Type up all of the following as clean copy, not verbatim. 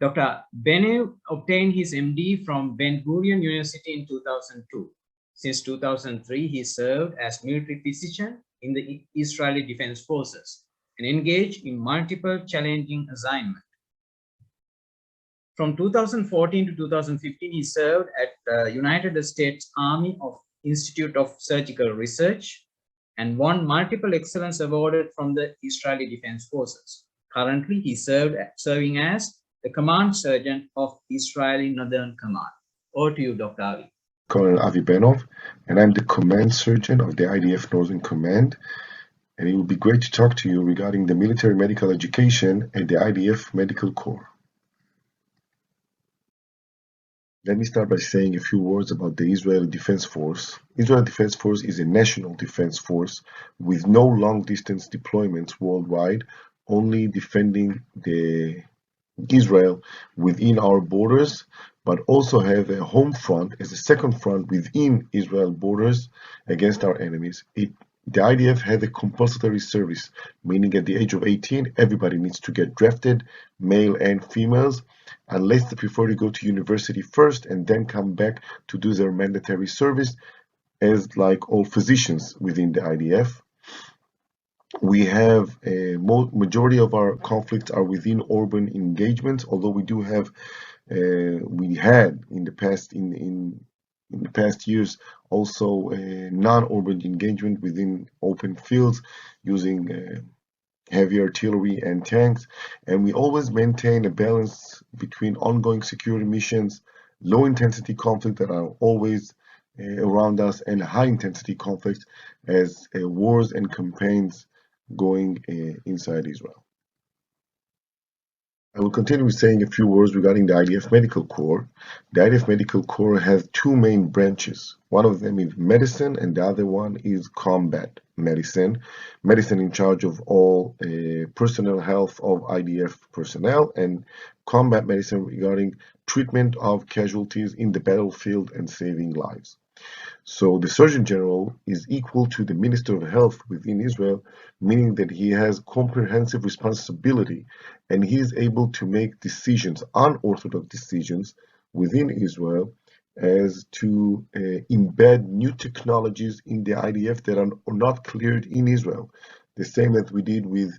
Dr. Benov obtained his MD from Ben Gurion University in 2002. Since 2003, he served as military physician in the Israeli Defense Forces and engaged in multiple challenging assignments. From 2014 to 2015, he served at the United States Army Institute of Surgical Research and won multiple excellence awards from the Israeli Defense Forces. Currently, he serving as the Command Sergeant of Israeli Northern Command. Over to you, Dr. Avi. Colonel Avi Benov, and I'm the Command Sergeant of the IDF Northern Command. And it will be great to talk to you regarding the military medical education at the IDF Medical Corps. Let me start by saying a few words about the Israeli Defense Force. Israeli Defense Force is a national defense force with no long-distance deployments worldwide, only defending Israel within our borders, but also have a home front as a second front within Israel borders against our enemies. The IDF has a compulsory service, meaning at the age of 18, everybody needs to get drafted, male and females, unless they prefer to go to university first and then come back to do their mandatory service, as like all physicians within the IDF. We have a majority of our conflicts are within urban engagements, although we do have, we had in the past years also non-urban engagement within open fields using heavy artillery and tanks, and we always maintain a balance between ongoing security missions, low intensity conflict that are always around us, and high intensity conflicts as wars and campaigns going inside Israel. I will continue with saying a few words regarding the IDF Medical Corps. The IDF Medical Corps has two main branches. One of them is medicine and the other one is combat medicine. Medicine in charge of all personnel health of IDF personnel, and combat medicine regarding treatment of casualties in the battlefield and saving lives. So the Surgeon General is equal to the Minister of Health within Israel, meaning that he has comprehensive responsibility and he is able to make decisions, unorthodox decisions within Israel, as to embed new technologies in the IDF that are not cleared in Israel. The same as we did with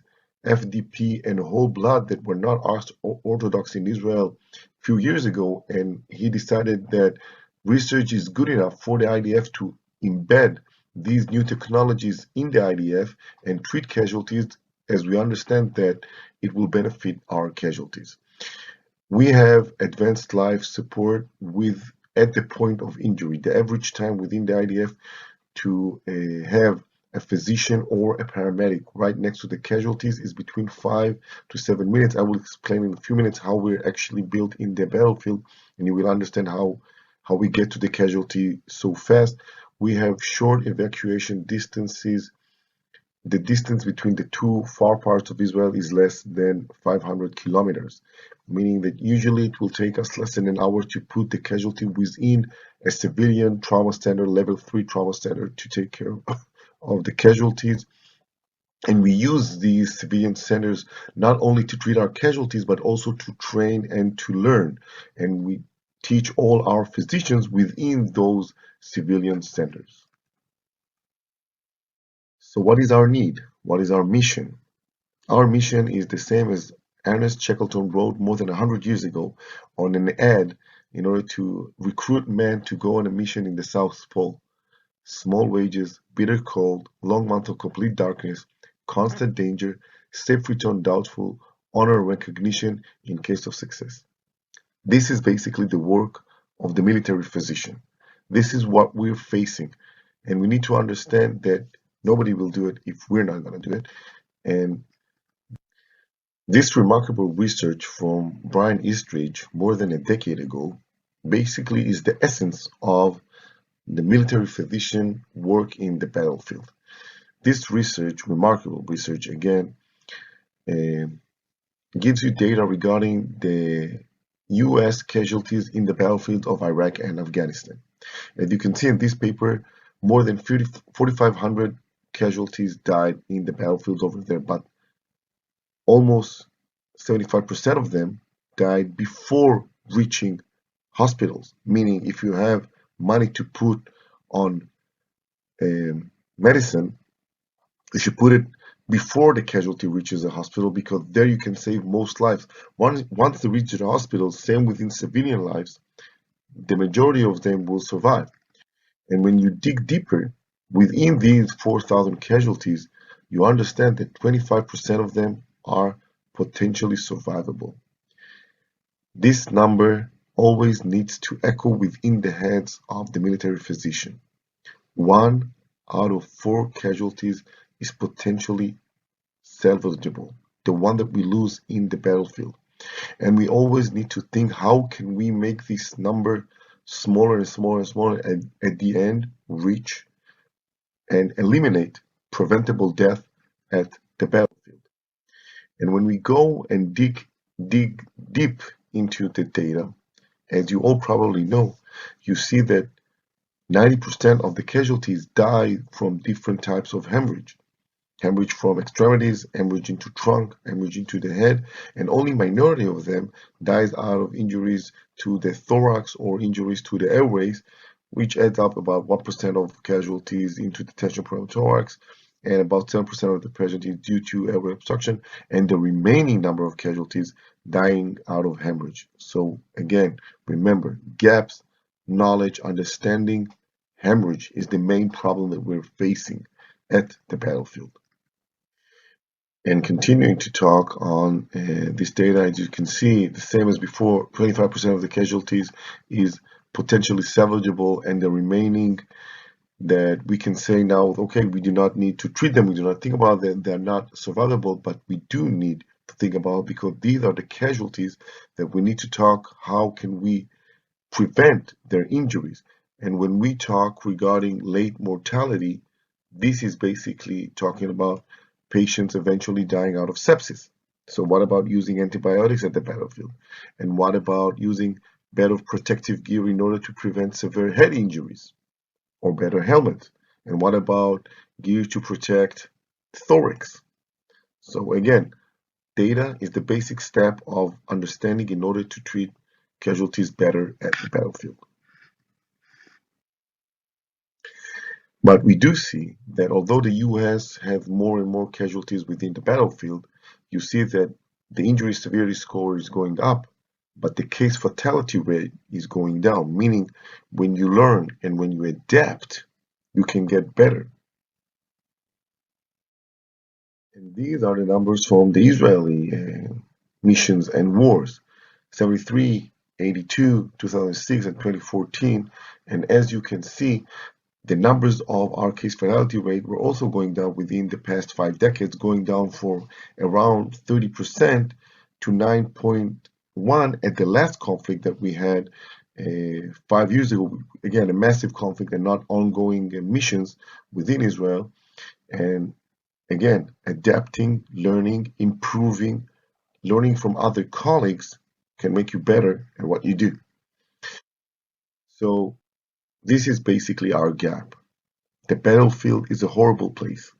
FDP and whole blood that were not orthodox in Israel a few years ago, and he decided that research is good enough for the IDF to embed these new technologies in the IDF and treat casualties as we understand that it will benefit our casualties. We have advanced life support at the point of injury. The average time within the IDF to have a physician or a paramedic right next to the casualties is between 5 to 7 minutes. I will explain in a few minutes how we're actually built in the battlefield, and you will understand how we get to the casualty so fast. We have short evacuation distances. The distance between the two far parts of Israel is less than 500 kilometers, meaning that usually it will take us less than an hour to put the casualty within a civilian trauma center, level 3 trauma center, to take care of the casualties. And we use these civilian centers not only to treat our casualties, but also to train and to learn. And we teach all our physicians within those civilian centers. So what is our need? What is our mission? Our mission is the same as Ernest Shackleton wrote more than 100 years ago on an ad in order to recruit men to go on a mission in the South Pole. Small wages, bitter cold, long months of complete darkness, constant danger, safe return doubtful, honor and recognition in case of success. This is basically the work of the military physician. This is what we're facing, and we need to understand that nobody will do it if we're not going to do it. And this remarkable research from Brian Eastridge more than a decade ago basically is the essence of the military physician work in the battlefield. This research, remarkable research again, gives you data regarding the US casualties in the battlefield of Iraq and Afghanistan. As you can see in this paper, more than 4,500 casualties died in the battlefields over there, but almost 75% of them died before reaching hospitals, meaning if you have money to put on medicine, you should put it before the casualty reaches the hospital because there you can save most lives. Once they reach the hospital, same within civilian lives, the majority of them will survive. And when you dig deeper within these 4,000 casualties, you understand that 25% of them are potentially survivable. This number always needs to echo within the heads of the military physician. 1 out of 4 casualties is potentially salvageable, the one that we lose in the battlefield. And we always need to think, how can we make this number smaller and smaller and smaller, and at the end reach and eliminate preventable death at the battlefield. And when we go and dig deep into the data, as you all probably know, you see that 90% of the casualties die from different types of hemorrhage. Hemorrhage from extremities, hemorrhage into trunk, hemorrhage into the head, and only minority of them dies out of injuries to the thorax or injuries to the airways, which adds up about 1% of casualties into the tension pneumothorax, and about 7% of the casualties due to airway obstruction, and the remaining number of casualties dying out of hemorrhage. So again, remember, gaps, knowledge, understanding, hemorrhage is the main problem that we're facing at the battlefield. And continuing to talk on this data, as you can see, the same as before, 25% of the casualties is potentially salvageable, and the remaining that we can say now, okay, we do not need to treat them, we do not think about them, they're not survivable, but we do need to think about, because these are the casualties that we need to talk, how can we prevent their injuries? And when we talk regarding late mortality, this is basically talking about patients eventually dying out of sepsis. So what about using antibiotics at the battlefield? And what about using better protective gear in order to prevent severe head injuries, or better helmets? And what about gear to protect thorax? So again, data is the basic step of understanding in order to treat casualties better at the battlefield. But we do see that although the US has more and more casualties within the battlefield, you see that the injury severity score is going up, but the case fatality rate is going down, meaning when you learn and when you adapt, you can get better. And these are the numbers from the Israeli missions and wars: 73, 82, 2006, and 2014. And as you can see, the numbers of our case fatality rate were also going down within the past 5 decades, going down from around 30% to 9.1 at the last conflict that we had 5 years ago. Again, a massive conflict and not ongoing missions within Israel. And again, adapting, learning, improving, learning from other colleagues can make you better at what you do. So this is basically our gap. The battlefield is a horrible place,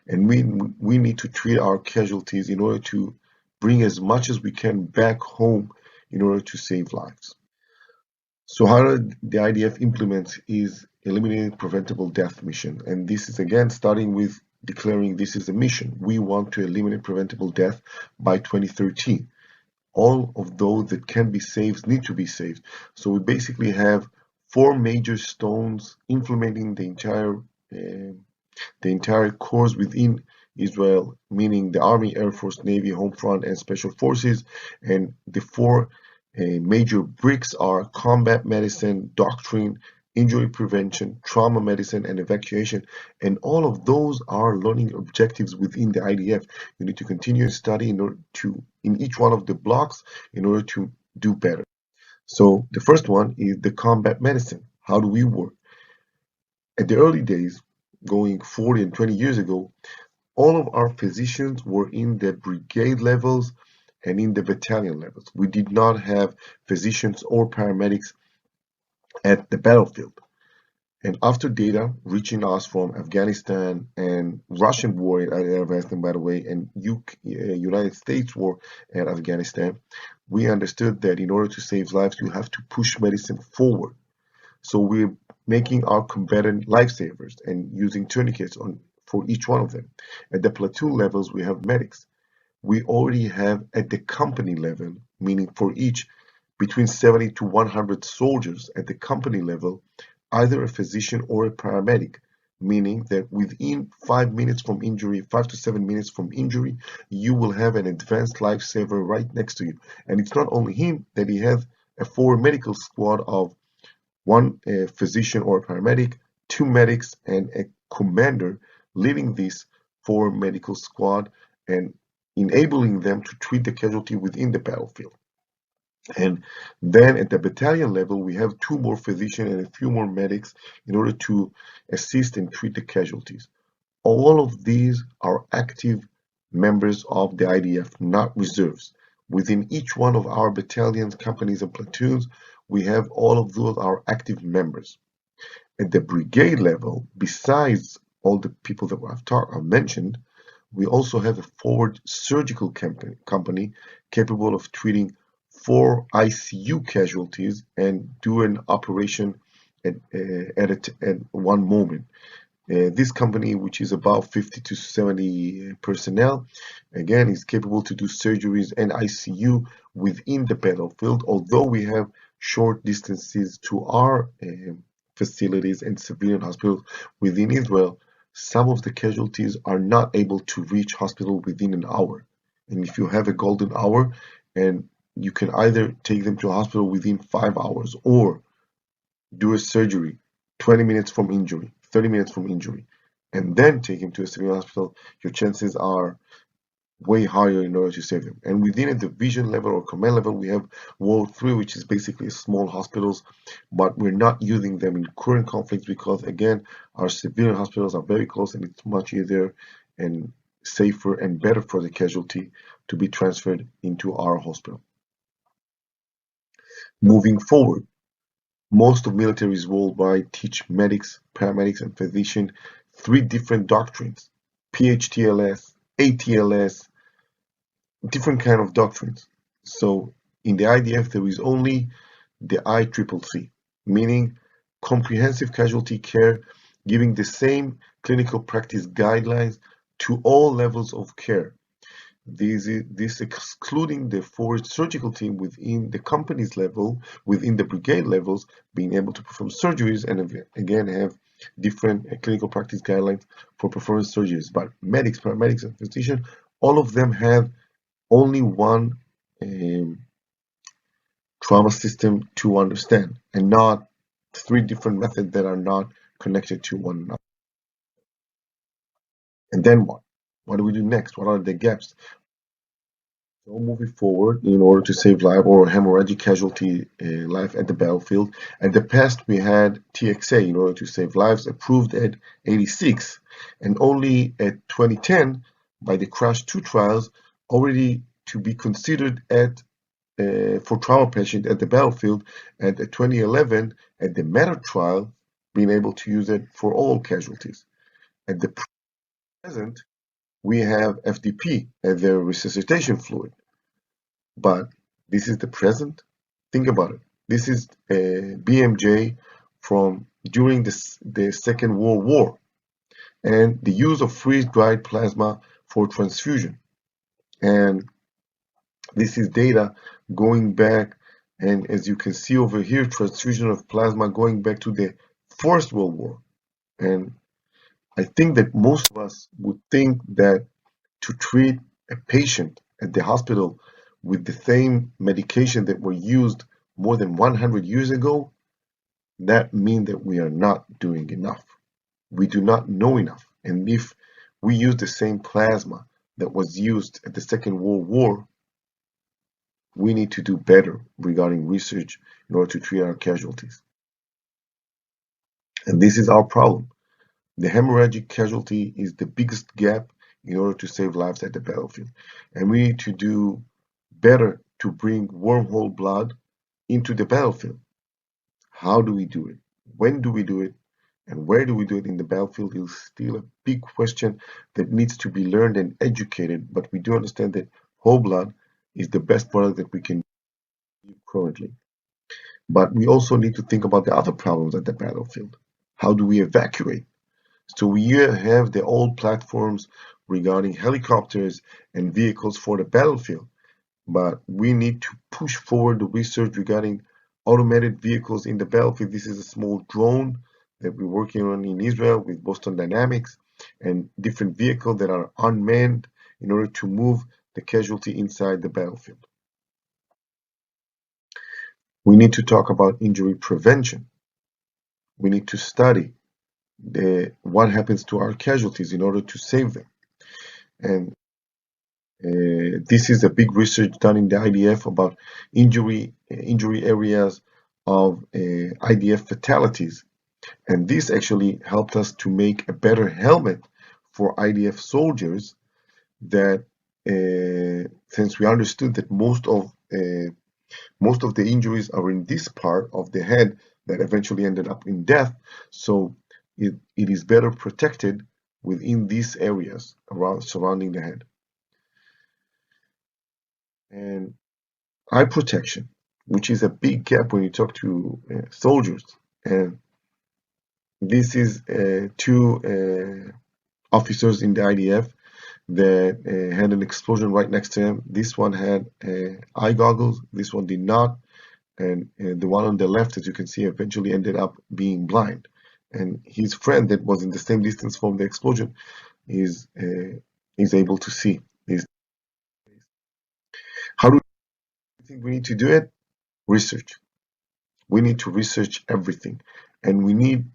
and we need to treat our casualties in order to bring as much as we can back home in order to save lives. So how the IDF implements is eliminating preventable death mission, and this is again starting with declaring this is a mission. We want to eliminate preventable death by 2013. All of those that can be saved need to be saved. So we basically have 4 major stones implementing the entire corps within Israel, meaning the Army, Air Force, Navy, Home Front, and Special Forces. And the 4 major bricks are combat medicine, doctrine, injury prevention, trauma medicine, and evacuation. And all of those are learning objectives within the IDF. You need to continue studying in order to, in each one of the blocks, in order to do better. So the first one is the combat medicine. How do we work? At the early days, going 40 and 20 years ago, all of our physicians were in the brigade levels and in the battalion levels. We did not have physicians or paramedics at the battlefield. And after data reaching us from Afghanistan and Russian war at Afghanistan, by the way, and United States war at Afghanistan, we understood that in order to save lives, you have to push medicine forward. So we're making our combatant lifesavers and using tourniquets on for each one of them. At the platoon levels, we have medics. We already have at the company level, meaning for each between 70 to 100 soldiers at the company level, either a physician or a paramedic, meaning that within 5 minutes from injury, 5 to 7 minutes from injury, you will have an advanced lifesaver right next to you. And it's not only him, that he has a full medical squad of one physician or paramedic, two medics, and a commander leading this four medical squad and enabling them to treat the casualty within the battlefield. And then at the battalion level, we have two more physicians and a few more medics in order to assist and treat the casualties. All of these are active members of the IDF, not reserves. Within each one of our battalions, companies, and platoons, we have all of those are active members. At the brigade level, besides all the people that I've mentioned, we also have a forward surgical company capable of treating 4 ICU casualties and do an operation at one moment. This company, which is about 50 to 70 personnel, again, is capable to do surgeries and ICU within the battlefield, although we have short distances to our facilities and civilian hospitals within Israel. Some of the casualties are not able to reach hospital within an hour. And if you have a golden hour, and you can either take them to a hospital within 5 hours or do a surgery 20 minutes from injury, 30 minutes from injury, and then take him to a civilian hospital, your chances are way higher in order to save them. And within a division level or command level, we have World 3, which is basically small hospitals, but we're not using them in current conflicts because, again, our civilian hospitals are very close and it's much easier and safer and better for the casualty to be transferred into our hospital. Moving forward, most of militaries worldwide teach medics, paramedics, and physicians three different doctrines: PHTLS, ATLS, different kind of doctrines. So in the IDF, there is only the ICCC, meaning comprehensive casualty care, giving the same clinical practice guidelines to all levels of care. This excluding the forward surgical team within the company's level, within the brigade levels, being able to perform surgeries and again have different clinical practice guidelines for performing surgeries. But medics, paramedics, and physicians, all of them have only one trauma system to understand and not three different methods that are not connected to one another. And then what? What do we do next? What are the gaps? So moving forward, in order to save life or hemorrhagic casualty life at the battlefield, at the past we had TXA in order to save lives approved at 86, and only at 2010 by the Crash 2 trials already to be considered at for trauma patient at the battlefield, and at 2011 at the Matter trial being able to use it for all casualties. At the present, we have FDP as the resuscitation fluid. But this is the present. Think about it. This is a BMJ from during the Second World War and the use of freeze-dried plasma for transfusion. And this is data going back, and as you can see over here, transfusion of plasma going back to the First World War. And I think that most of us would think that to treat a patient at the hospital with the same medication that were used more than 100 years ago, that means that we are not doing enough. We do not know enough. And if we use the same plasma that was used at the Second World War, we need to do better regarding research in order to treat our casualties. And this is our problem. The hemorrhagic casualty is the biggest gap in order to save lives at the battlefield. And we need to do better to bring wormhole blood into the battlefield. How do we do it? When do we do it? And where do we do it in the battlefield is still a big question that needs to be learned and educated, but we do understand that whole blood is the best product that we can do currently. But we also need to think about the other problems at the battlefield. How do we evacuate? So we have the old platforms regarding helicopters and vehicles for the battlefield, but we need to push forward the research regarding automated vehicles in the battlefield. This is a small drone that we're working on in Israel with Boston Dynamics and different vehicles that are unmanned in order to move the casualty inside the battlefield. We need to talk about injury prevention. We need to study what happens to our casualties in order to save them. And this is a big research done in the IDF about injury areas of IDF fatalities, and this actually helped us to make a better helmet for IDF soldiers. That since we understood that most of the injuries are in this part of the head that eventually ended up in death, so it is better protected within these areas around surrounding the head. And eye protection, which is a big gap when you talk to soldiers. And this is two officers in the IDF that had an explosion right next to him. This one had eye goggles, this one did not. And the one on the left, as you can see, eventually ended up being blind. And his friend that was in the same distance from the explosion is able to see. How do you think we need to do it? Research. We need to research everything, and we need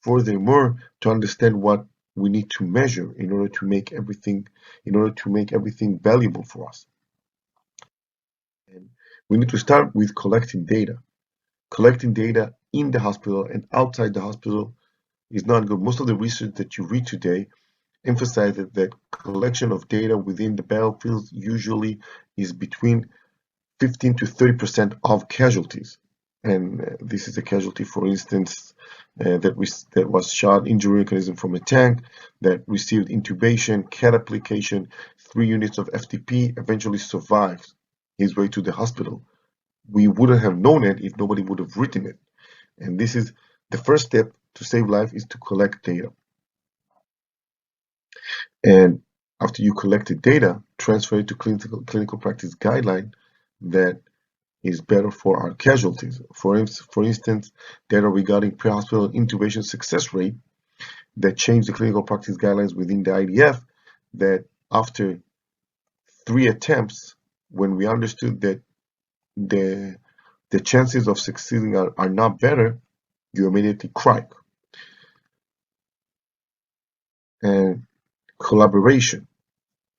furthermore to understand what we need to measure in order to make everything valuable for us. And we need to start with collecting data. Collecting data in the hospital and outside the hospital is not good. Most of the research that you read today emphasizes that collection of data within the battlefields usually is between 15 to 30% of casualties. And this is a casualty, for instance, that was shot, injury mechanism from a tank, that received intubation, CAT application, 3 units of FTP, eventually survived his way to the hospital. We wouldn't have known it if nobody would have written it. And this is the first step to save life, is to collect data. And after you collected data, transfer it to clinical practice guideline that is better for our casualties. For instance, data regarding pre-hospital intubation success rate that changed the clinical practice guidelines within the IDF, that after 3 attempts, when we understood that the chances of succeeding are not better, you immediately cry. And collaboration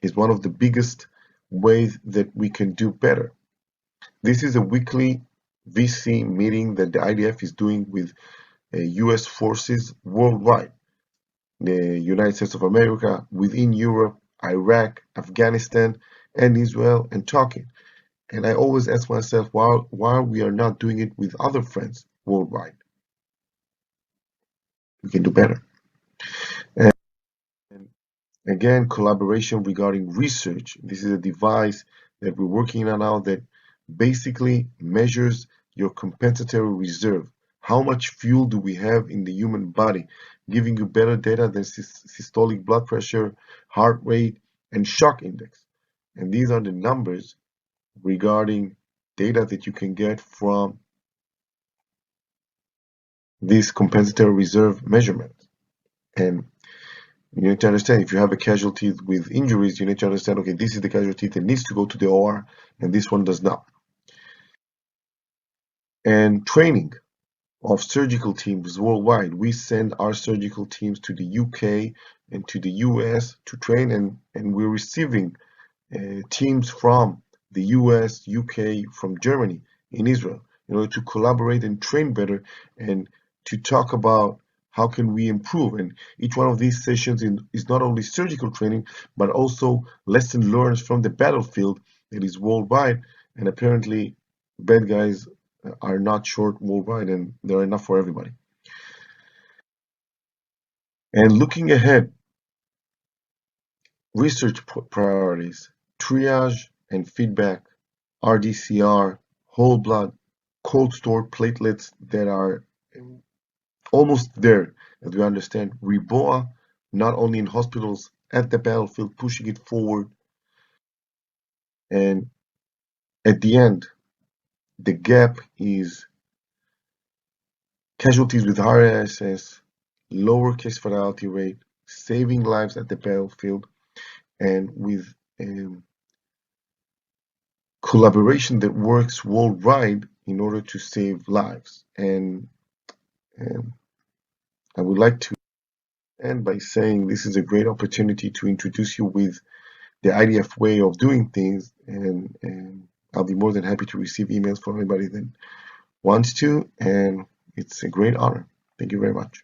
is one of the biggest ways that we can do better. This is a weekly VC meeting that the IDF is doing with US forces worldwide, the United States of America, within Europe, Iraq, Afghanistan, and Israel, and talking. And I always ask myself why we are not doing it with other friends worldwide. We can do better. And again, collaboration regarding research. This is a device that we're working on now that basically measures your compensatory reserve. How much fuel do we have in the human body, giving you better data than systolic blood pressure, heart rate, and shock index. And these are the numbers regarding data that you can get from this compensatory reserve measurement. And you need to understand, if you have a casualty with injuries, you need to understand, okay, this is the casualty that needs to go to the OR, and this one does not. And training of surgical teams worldwide. We send our surgical teams to the UK and to the US to train, and we're receiving teams from the US, UK, from Germany, in Israel, in order to collaborate and train better and to talk about how can we improve. And each one of these sessions is not only surgical training, but also lesson learned from the battlefield that is worldwide. And apparently, bad guys are not short worldwide, and there are enough for everybody. And looking ahead, research priorities, triage and feedback, RDCR, whole blood, cold stored platelets that are almost there, as we understand, REBOA, not only in hospitals, at the battlefield, pushing it forward. And at the end, the gap is casualties with higher SS, lower case fatality rate, saving lives at the battlefield, and with collaboration that works worldwide in order to save lives. And I would like to end by saying this is a great opportunity to introduce you with the IDF way of doing things, and I'll be more than happy to receive emails from anybody that wants to, and it's a great honor. Thank you very much.